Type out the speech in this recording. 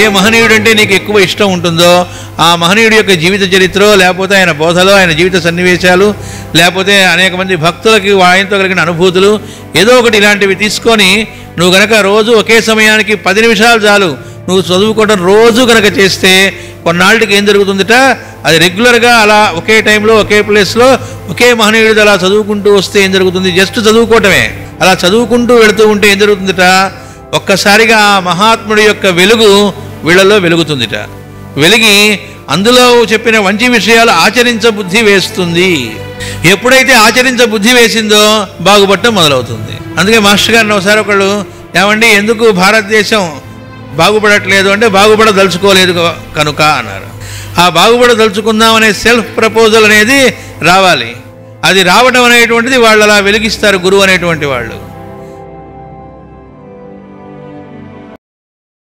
ఏ మహనీయుడంటే నీకు ఎక్కువ ఇష్టం ఉంటుందో ఆ మహనీయుడి యొక్క జీవిత చరిత్ర, లేకపోతే ఆయన బోధలో, ఆయన జీవిత సన్నివేశాలు, లేకపోతే అనేక మంది భక్తులకి ఆయనతో కలిగిన అనుభూతులు, ఏదో ఒకటి ఇలాంటివి తీసుకొని నువ్వు గనక రోజు ఒకే సమయానికి 10 నిమిషాలు చాలు నువ్వు చదువుకోవడం రోజు కనుక చేస్తే కొన్నాళ్ళకి ఏం జరుగుతుందిట, అది రెగ్యులర్గా అలా ఒకే టైంలో ఒకే ప్లేస్లో ఒకే మహనీయుడిది అలా చదువుకుంటూ వస్తే ఏం జరుగుతుంది, జస్ట్ చదువుకోవటమే, అలా చదువుకుంటూ వెళుతూ ఉంటే ఏం జరుగుతుందిట, ఒక్కసారిగా ఆ మహాత్ముడి యొక్క వెలుగు వీళ్ళలో వెలుగుతుందిట. వెలిగి అందులో చెప్పిన మంచి విషయాలు ఆచరించ బుద్ధి వేస్తుంది. ఎప్పుడైతే ఆచరించ బుద్ధి వేసిందో బాగుపడటం మొదలవుతుంది. అందుకే మాస్టర్ గారిని ఒకసారి ఒకళ్ళు, ఏమండి ఎందుకు భారతదేశం బాగుపడట్లేదు అంటే బాగుపడదలుచుకోలేదు కనుక అన్నారు. ఆ బాగుపడదలుచుకుందాం అనే సెల్ఫ్ ప్రపోజల్ అనేది రావాలి. అది రావడం అనేటువంటిది వాళ్ళు అలా వెలిగిస్తారు గురువు అనేటువంటి వాళ్ళు.